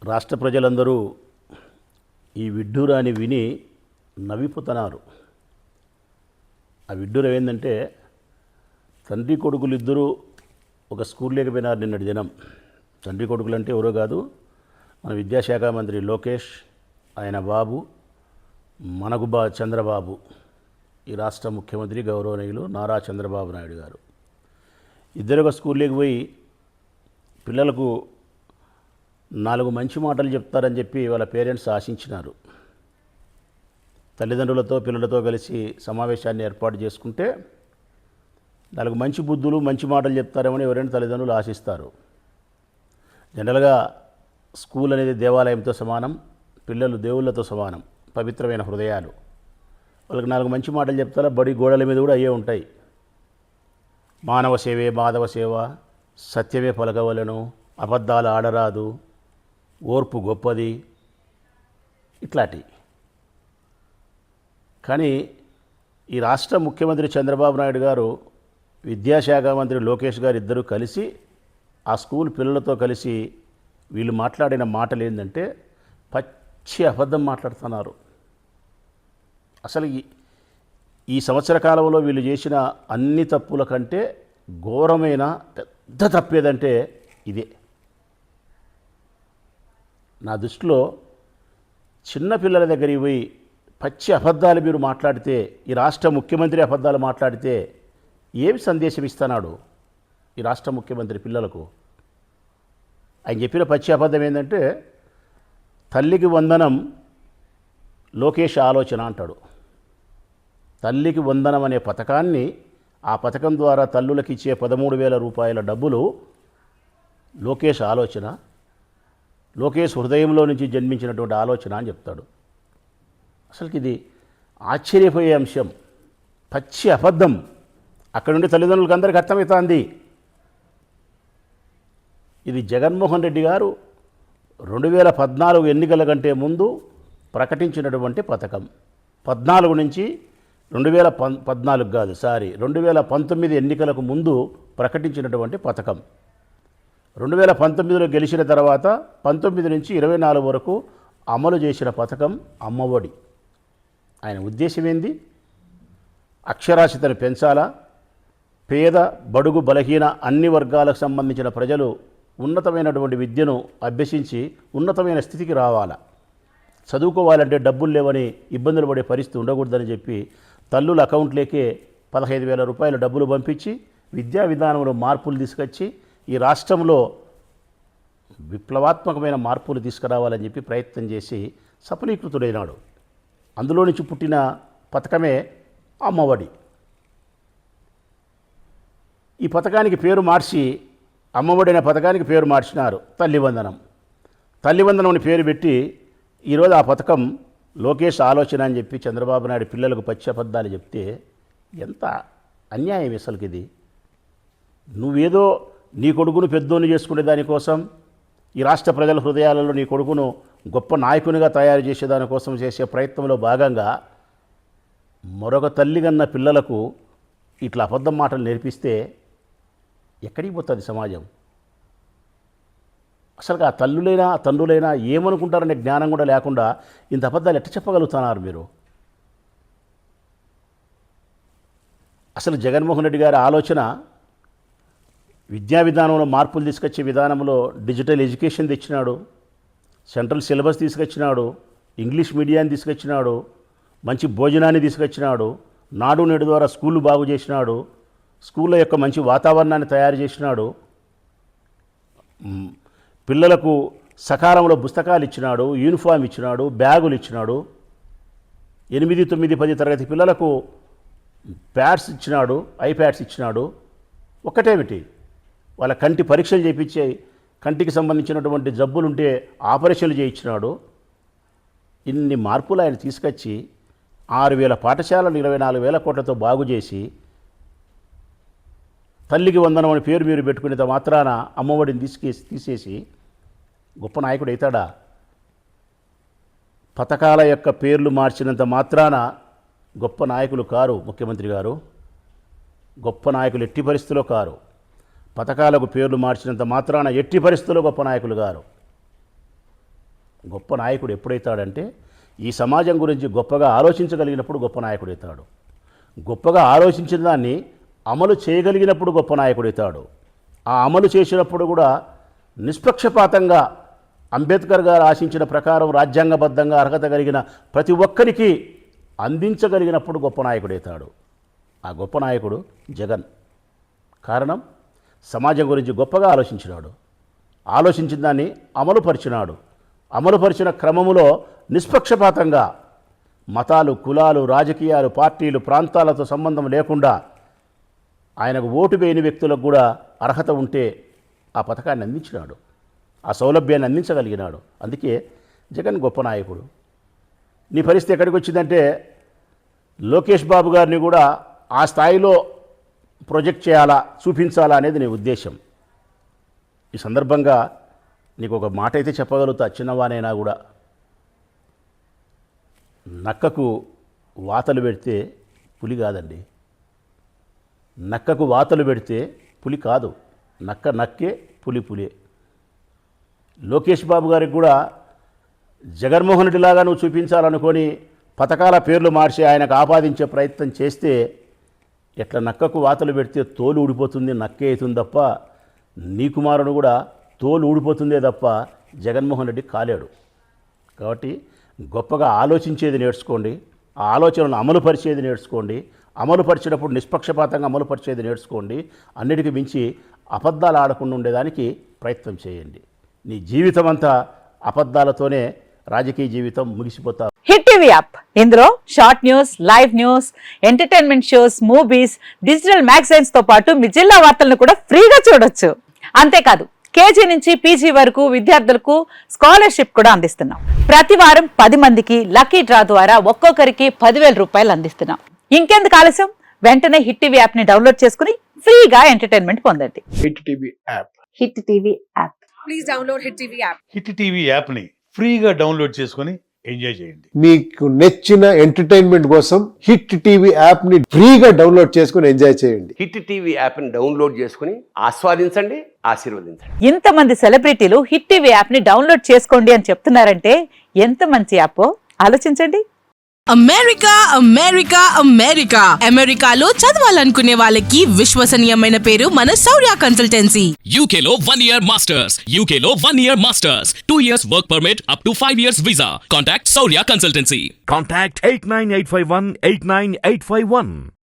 రాష్ట్ర ప్రజలందరూ ఈ విడ్డూరాన్ని విని నవ్విపోతున్నారు. ఆ విడ్డూరం ఏంటంటే, తండ్రి కొడుకులు ఇద్దరూ ఒక స్కూల్ లేకపోయినారు నిన్నటి దినం. తండ్రి కొడుకులు అంటే ఎవరో కాదు, మన విద్యాశాఖ మంత్రి లోకేష్, ఆయన బాబు మనకు చంద్రబాబు, ఈ రాష్ట్ర ముఖ్యమంత్రి గౌరవనీయులు నారా చంద్రబాబు నాయుడు గారు ఇద్దరు ఒక స్కూల్లోకి పోయి పిల్లలకు 4 మంచి మాటలు చెప్తారని చెప్పి వాళ్ళ పేరెంట్స్ ఆశించినారు. తల్లిదండ్రులతో పిల్లలతో కలిసి సమావేశాన్ని ఏర్పాటు చేసుకుంటే 4 మంచి బుద్ధులు మంచి మాటలు చెప్తారేమని ఎవరైనా తల్లిదండ్రులు ఆశిస్తారు. జనరల్గా స్కూల్ అనేది దేవాలయంతో సమానం, పిల్లలు దేవుళ్ళతో సమానం, పవిత్రమైన హృదయాలు. వాళ్ళకి 4 మంచి మాటలు చెప్తారా, బడి గోడల మీద కూడా అయ్యే ఉంటాయి. మానవ సేవే మాధవ సేవ, సత్యమే పలకవలను, అబద్ధాలు ఆడరాదు, ఓర్పు గొప్పది, ఇట్లాంటి. కానీ ఈ రాష్ట్ర ముఖ్యమంత్రి చంద్రబాబు నాయుడు గారు, విద్యాశాఖ మంత్రి లోకేష్ గారు ఇద్దరు కలిసి ఆ స్కూల్ పిల్లలతో కలిసి వీళ్ళు మాట్లాడిన మాటలు ఏంటంటే పచ్చి అబద్ధం మాట్లాడుతున్నారు. అసలు ఈ సంవత్సర కాలంలో వీళ్ళు చేసిన అన్ని తప్పుల కంటే ఘోరమైన పెద్ద తప్పేదంటే ఇదే. నా దృష్టిలో చిన్నపిల్లల దగ్గరికి పోయి పచ్చి అబద్ధాలు మీరు మాట్లాడితే, ఈ రాష్ట్ర ముఖ్యమంత్రి అబద్ధాలు మాట్లాడితే ఏమి సందేశం ఇస్తున్నాడు ఈ రాష్ట్ర ముఖ్యమంత్రి పిల్లలకు? ఆయన చెప్పిన పచ్చి అబద్ధం ఏంటంటే, తల్లికి వందనం లోకేష్ ఆలోచన అంటాడు. తల్లికి వందనం అనే పథకాన్ని, ఆ పథకం ద్వారా తల్లులకు ఇచ్చే 13,000 రూపాయల డబ్బులు లోకేష్ ఆలోచన, లోకేష్ హృదయంలో నుంచి జన్మించినటువంటి ఆలోచన అని చెప్తాడు. అసలుకి ఇది ఆశ్చర్యపోయే అంశం, పచ్చి అబద్ధం. అక్కడ నుండి తల్లిదండ్రులకు అందరికీ అర్థమవుతుంది. ఇది జగన్మోహన్ రెడ్డి గారు 2014 ఎన్నికల కంటే ముందు ప్రకటించినటువంటి పథకం. 14 నుంచి 2014 కాదు, 2019 ఎన్నికలకు ముందు ప్రకటించినటువంటి పథకం. 2019లో గెలిచిన తర్వాత 19 నుంచి 24 వరకు అమలు చేసిన పథకం అమ్మఒడి. ఆయన ఉద్దేశం ఏంది? అక్షరాస్యతను పెంచాలా, పేద బడుగు బలహీన అన్ని వర్గాలకు సంబంధించిన ప్రజలు ఉన్నతమైనటువంటి విద్యను అభ్యసించి ఉన్నతమైన స్థితికి రావాలా, చదువుకోవాలంటే డబ్బులు లేవని ఇబ్బందులు పడే పరిస్థితి ఉండకూడదని చెప్పి తల్లుల అకౌంట్లేకే 15,000 రూపాయల డబ్బులు పంపించి విద్యా విధానంలో మార్పులు తీసుకొచ్చి ఈ రాష్ట్రంలో విప్లవాత్మకమైన మార్పులు తీసుకురావాలని చెప్పి ప్రయత్నం చేసి సఫలీకృతుడైనాడు. అందులో నుంచి పుట్టిన పథకమే అమ్మఒడి. ఈ పథకానికి పేరు మార్చి, అమ్మఒడి అనే పథకానికి పేరు మార్చినారు తల్లివందనం. తల్లివందనం అని పేరు పెట్టి ఈరోజు ఆ పథకం లోకేష్ ఆలోచన అని చెప్పి చంద్రబాబు నాయుడు పిల్లలకు పచ్చి అబద్ధాలు చెప్తే ఎంత అన్యాయం అసలుకి ఇది. నువ్వేదో నీ కొడుకును పెద్దోని చేసుకునే దానికోసం, ఈ రాష్ట్ర ప్రజల హృదయాలలో నీ కొడుకును గొప్ప నాయకునిగా తయారు చేసేదానికోసం చేసే ప్రయత్నంలో భాగంగా మరొక తల్లి కన్న పిల్లలకు ఇట్లా అబద్ధం మాటలు నేర్పిస్తే ఎక్కడికి పోతుంది సమాజం? అసలు ఆ తల్లులైనా తండ్రులైనా ఏమనుకుంటారనే జ్ఞానం కూడా లేకుండా ఇంత అబద్ధాలు ఎట్లా చెప్పగలుగుతున్నారు మీరు? అసలు జగన్మోహన్ రెడ్డి గారి ఆలోచన విద్యా విధానంలో మార్పులు తీసుకొచ్చే విధానంలో డిజిటల్ ఎడ్యుకేషన్ తెచ్చినాడు, సెంట్రల్ సిలబస్ తీసుకొచ్చినాడు, ఇంగ్లీష్ మీడియాన్ని తీసుకొచ్చినాడు, మంచి భోజనాన్ని తీసుకొచ్చినాడు, నాడు నేడు ద్వారా స్కూళ్ళు బాగు చేసినాడు, స్కూళ్ళ యొక్క మంచి వాతావరణాన్ని తయారు చేసినాడు, పిల్లలకు సకాలంలో పుస్తకాలు ఇచ్చినాడు, యూనిఫామ్ ఇచ్చినాడు, బ్యాగులు ఇచ్చినాడు, 8, 9, 10 తరగతి పిల్లలకు ప్యాడ్స్ ఇచ్చినాడు, ఐప్యాడ్స్ ఇచ్చినాడు. ఒక్కటేమిటి, వాళ్ళ కంటి పరీక్షలు చేయించే, కంటికి సంబంధించినటువంటి జబ్బులుంటే ఆపరేషన్లు చేయించినాడు. ఇన్ని మార్పులు ఆయన తీసుకొచ్చి 6,000 పాఠశాలలు 24,000 కోట్లతో బాగు చేసి తల్లికి వందనం అని పేరు మీరు పెట్టుకునేంత మాత్రాన అమ్మఒడిని తీసేసి గొప్ప నాయకుడు అవుతాడా? పథకాల యొక్క పేర్లు మార్చినంత మాత్రాన గొప్ప నాయకులు కారు ముఖ్యమంత్రి గారు. గొప్ప నాయకులు ఎట్టి పరిస్థితుల్లో కారు. పథకాలకు పేర్లు మార్చినంత మాత్రాన ఎట్టి పరిస్థితుల్లో గొప్ప నాయకులు గారు. గొప్ప నాయకుడు ఎప్పుడైతాడంటే ఈ సమాజం గురించి గొప్పగా ఆలోచించగలిగినప్పుడు గొప్ప నాయకుడవుతాడు. గొప్పగా ఆలోచించిన దాన్ని అమలు చేయగలిగినప్పుడు గొప్ప నాయకుడవుతాడు. ఆ అమలు చేసినప్పుడు కూడా నిష్పక్షపాతంగా అంబేద్కర్ గారు ఆశించిన ప్రకారం రాజ్యాంగబద్ధంగా అర్హత కలిగిన ప్రతి ఒక్కరికి అందించగలిగినప్పుడు గొప్ప నాయకుడవుతాడు. ఆ గొప్ప నాయకుడు జగన్. కారణం సమాజం గురించి గొప్పగా ఆలోచించినాడు, ఆలోచించిన దాన్ని అమలుపరిచినాడు. అమలుపరిచిన క్రమములో నిష్పక్షపాతంగా మతాలు, కులాలు, రాజకీయాలు, పార్టీలు, ప్రాంతాలతో సంబంధం లేకుండా ఆయనకు ఓటు వేయని వ్యక్తులకు కూడా అర్హత ఉంటే ఆ పథకాన్ని అందించినాడు, ఆ సౌలభ్యాన్ని అందించగలిగినాడు. అందుకే జగన్ గొప్ప నాయకుడు. నీ పరిస్థితి ఎక్కడికి వచ్చిందంటే లోకేష్ బాబు గారిని కూడా ఆ స్థాయిలో ప్రొజెక్ట్ చేయాలా, చూపించాలా అనేది నీ ఉద్దేశం. ఈ సందర్భంగా నీకు ఒక మాట అయితే చెప్పగలుగుతా, చిన్నవానైనా కూడా. నక్కకు వాతలు పెడితే పులి కాదండి. నక్కకు వాతలు పెడితే పులి కాదు, నక్క నక్కే, పులి పులే. లోకేష్ బాబు గారికి కూడా జగన్మోహన్ రెడ్డిలాగా నువ్వు చూపించాలనుకొని పథకాల పేర్లు మార్చి ఆయనకు ఆపాదించే ప్రయత్నం చేస్తే ఎట్లా నక్కకు వాతలు పెడితే తోలు ఊడిపోతుంది, నక్కే అవుతుంది తప్ప నీ కుమారుడు కూడా తోలు ఊడిపోతుందే తప్ప జగన్మోహన్ రెడ్డి కాలేడు. కాబట్టి గొప్పగా ఆలోచించేది నేర్చుకోండి, ఆ ఆలోచనలను అమలుపరిచేది నేర్చుకోండి. అమలుపరిచినప్పుడు నిష్పక్షపాతంగా అమలుపరిచేది నేర్చుకోండి. అన్నిటికీ మించి అబద్ధాలు ఆడకుండా ఉండేదానికి ప్రయత్నం చేయండి. నీ జీవితం అంతా అబద్ధాలతోనే రాజకీయ జీవితం ముగిసిపోతా. హిట్ టీవీ యాప్, ఇందులో short news, live news, entertainment shows, movies, digital magazines తో పాటు మీ జిల్లా వార్తలను కూడా ఫ్రీగా చూడొచ్చు. అంతేకాదు కేజీ నుంచి పీజీ వరకు విద్యార్థులకు స్కాలర్షిప్ కూడా అందిస్తున్నాం. ప్రతి వారం 10 మందికి లక్కీ డ్రా ద్వారా ఒక్కొక్కరికి 10,000 రూపాయలు అందిస్తున్నాం. ఇంకెందుకు ఆలస్యం, వెంటనే హిట్ టీవీ యాప్ ని డౌన్లోడ్ చేసుకుని ఫ్రీగా ఎంటర్టైన్మెంట్ పొందండి. Hit TV app. Hit TV app. Please download Hit TV app. Hit TV app ని ఫ్రీగా డౌన్లోడ్ చేసుకొని ఎంజాయ్ చేయండి. మీకు నచ్చిన ఎంటర్టైన్మెంట్ కోసం హిట్ టీవీ యాప్ ని ఫ్రీగా డౌన్లోడ్ చేసుకుని ఎంజాయ్ చేయండి. హిట్ టీవీ యాప్ని డౌన్లోడ్ చేసుకుని ఆస్వాదించండి, ఆశీర్వదించండి. ఇంతమంది సెలబ్రిటీలు హిట్ టీవీ యాప్ ని డౌన్లోడ్ చేసుకోండి అని చెప్తున్నారంటే ఎంత మంచి యాప్ ఆలోచించండి. అమెరికా అమెరికా అమెరికా అమెరికాలో చదవాలనుకునే వాళ్ళకి విశ్వసనీయమైన పేరు మన శౌర్య కన్సల్టెన్సీ. UK లో 1 year masters. UK లో 1 year masters. 2 years work permit up to 5 years visa. Contact Saurya Consultancy. Contact 89851 89851.